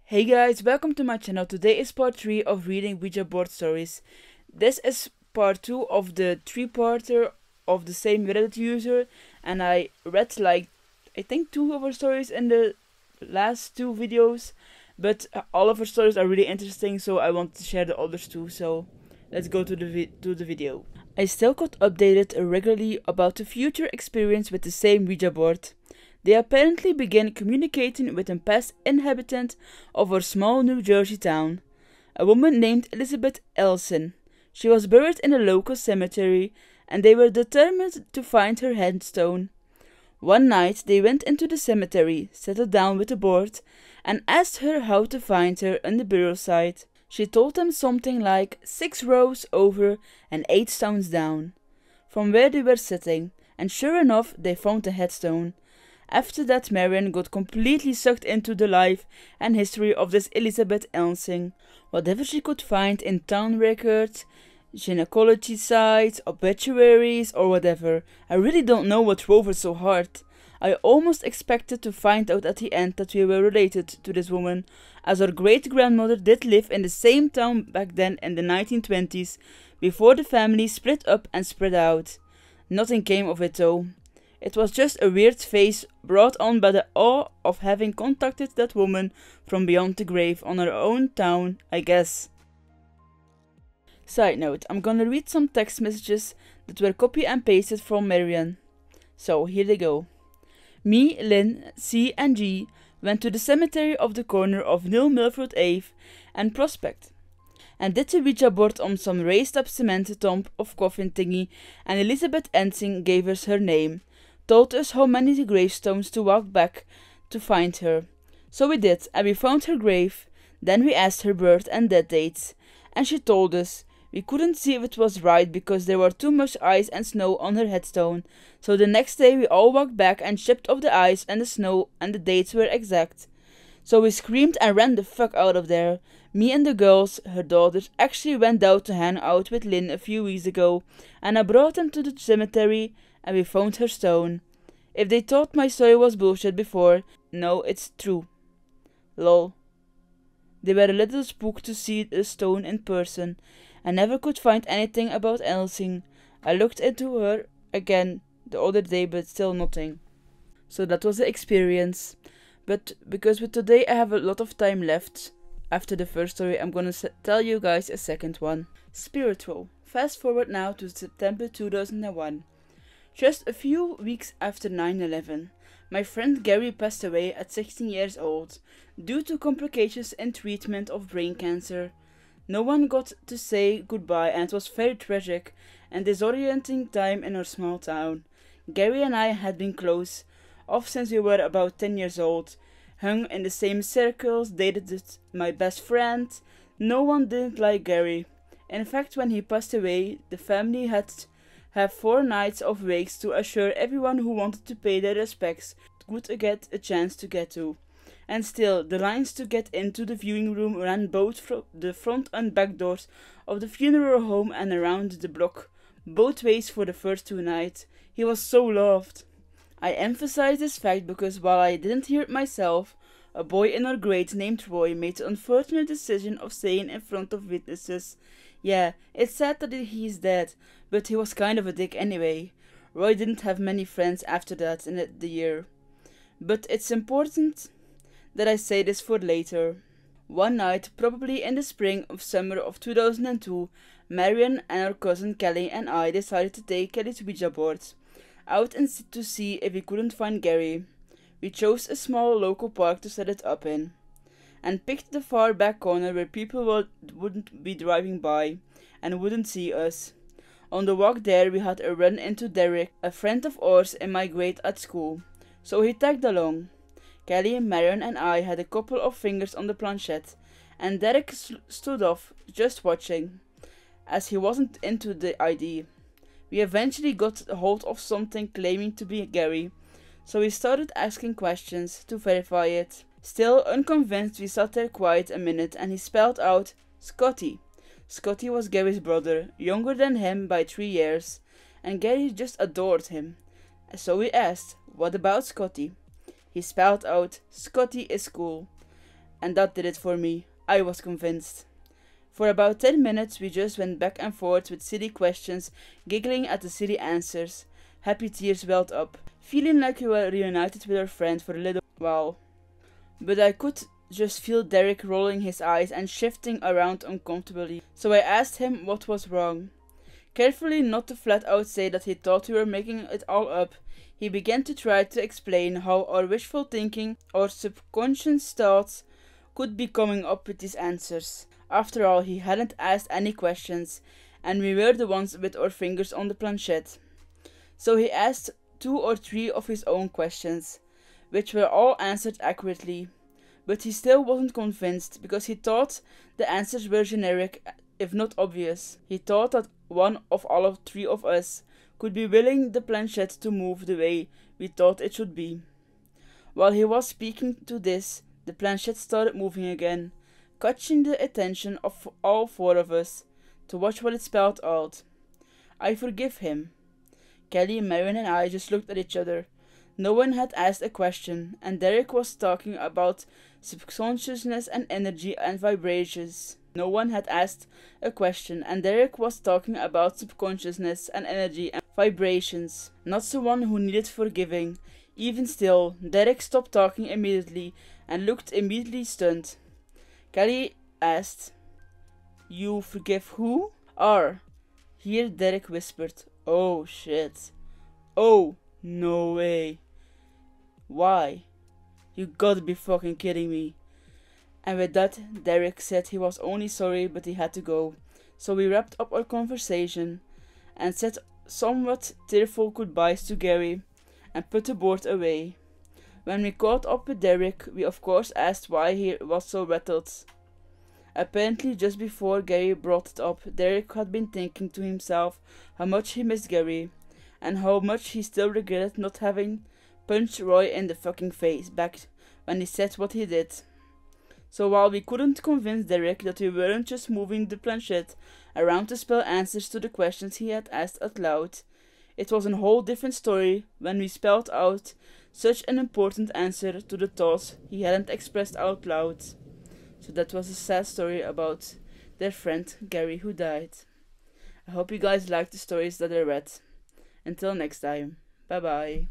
Hey guys, welcome to my channel. Today is part 3 of reading Ouija board stories. This is part 2 of the 3-parter of the same Reddit user, and I read like I think 2 of her stories in the last 2 videos, but all of her stories are really interesting, so I want to share the others too. So let's go to the video. I still got updated regularly about the future experience with the same Ouija board. They apparently began communicating with a past inhabitant of our small New Jersey town, a woman named Elizabeth Elson. She was buried in a local cemetery, and they were determined to find her headstone. One night they went into the cemetery, settled down with the board, and asked her how to find her on the burial site. She told them something like 6 rows over and 8 stones down, from where they were sitting, and sure enough they found the headstone. After that, Marion got completely sucked into the life and history of this Elizabeth Elsing. Whatever she could find in town records, gynecology sites, obituaries, or whatever. I really don't know what drove her so hard. I almost expected to find out at the end that we were related to this woman, as our great-grandmother did live in the same town back then in the 1920s, before the family split up and spread out. Nothing came of it though. It was just a weird phase brought on by the awe of having contacted that woman from beyond the grave on her own town, I guess. Side note, I'm gonna read some text messages that were copy and pasted from Marion. So, here they go. Me, Lynn, C and G went to the cemetery of the corner of New Milford Ave and Prospect, and did the Ouija board on some raised up cement tomb of coffin thingy, and Elizabeth Ensing gave us her name. Told us how many gravestones to walk back to find her. So we did, and we found her grave. Then we asked her birth and death dates, and she told us. We couldn't see if it was right because there were too much ice and snow on her headstone. So the next day we all walked back and chipped off the ice and the snow, and the dates were exact. So we screamed and ran the fuck out of there. Me and the girls, her daughters, actually went out to hang out with Lynn a few weeks ago, and I brought them to the cemetery, and we found her stone. If they thought my story was bullshit before, no, it's true. Lol. They were a little spooked to see the stone in person. I never could find anything about Elsing. I looked into her again the other day, but still nothing. So that was the experience. But because with today I have a lot of time left after the first story, I'm gonna tell you guys a second one. Spiritual. Fast forward now to September 2001. Just a few weeks after 9/11, my friend Gary passed away at 16 years old due to complications in treatment of brain cancer. No one got to say goodbye, and it was very tragic and disorienting time in our small town. Gary and I had been close off since we were about 10 years old, hung in the same circles, dated with my best friend. No one didn't like Gary. In fact, when he passed away, the family had to have 4 nights of wakes to assure everyone who wanted to pay their respects would get a chance to get to. And still, the lines to get into the viewing room ran both from the front and back doors of the funeral home and around the block, both ways for the first 2 nights. He was so loved. I emphasize this fact because while I didn't hear it myself, a boy in our grade named Roy made the unfortunate decision of saying in front of witnesses, "Yeah, it's sad that he's dead, but he was kind of a dick anyway." Roy didn't have many friends after that in the year. But it's important that I say this for later. One night, probably in the spring of summer of 2002, Marion and her cousin Kelly and I decided to take Kelly's Ouija board out and to see if we couldn't find Gary. We chose a small local park to set it up in, and picked the far back corner where people wouldn't be driving by and wouldn't see us. On the walk there we had a run into Derek, a friend of ours in my grade at school, so he tagged along. Kelly, Marion and I had a couple of fingers on the planchette, and Derek stood off, just watching, as he wasn't into the idea. We eventually got a hold of something claiming to be Gary, so we started asking questions to verify it. Still unconvinced, we sat there quiet a minute, and he spelled out Scotty. Scotty was Gary's brother, younger than him by 3 years, and Gary just adored him. So we asked, "What about Scotty?" He spelled out, "Scotty is cool." And that did it for me. I was convinced. For about 10 minutes we just went back and forth with silly questions, giggling at the silly answers. Happy tears welled up, feeling like we were reunited with our friend for a little while. But I could just feel Derek rolling his eyes and shifting around uncomfortably, so I asked him what was wrong. Carefully not to flat out say that he thought we were making it all up, he began to try to explain how our wishful thinking or subconscious thoughts could be coming up with these answers. After all, he hadn't asked any questions, and we were the ones with our fingers on the planchette. So he asked 2 or 3 of his own questions, which were all answered accurately. But he still wasn't convinced, because he thought the answers were generic, if not obvious. He thought that one of all of 3 of us could be willing the planchette to move the way we thought it should be. While he was speaking to this, the planchette started moving again, catching the attention of all 4 of us, to watch what it spelled out. I forgive him. Kelly, Marion and I just looked at each other. No one had asked a question, and Derek was talking about subconsciousness and energy and vibrations. No one had asked a question, and Derek was talking about subconsciousness and energy and vibrations. Not someone who needed forgiving. Even still, Derek stopped talking immediately and looked immediately stunned. Kelly asked, "You forgive who?" "R." Here Derek whispered, "Oh shit. Oh, no way. Why? You gotta be fucking kidding me." And with that, Derek said he was only sorry, but he had to go. So we wrapped up our conversation and said somewhat tearful goodbyes to Gary and put the board away. When we caught up with Derek, we of course asked why he was so rattled. Apparently just before Gary brought it up, Derek had been thinking to himself how much he missed Gary, and how much he still regretted not having punched Roy in the fucking face back when he said what he did. So while we couldn't convince Derek that we weren't just moving the planchette around to spell answers to the questions he had asked out loud, it was a whole different story when we spelled out such an important answer to the thoughts he hadn't expressed out loud. So that was a sad story about their friend Gary who died. I hope you guys liked the stories that I read. Until next time, bye bye.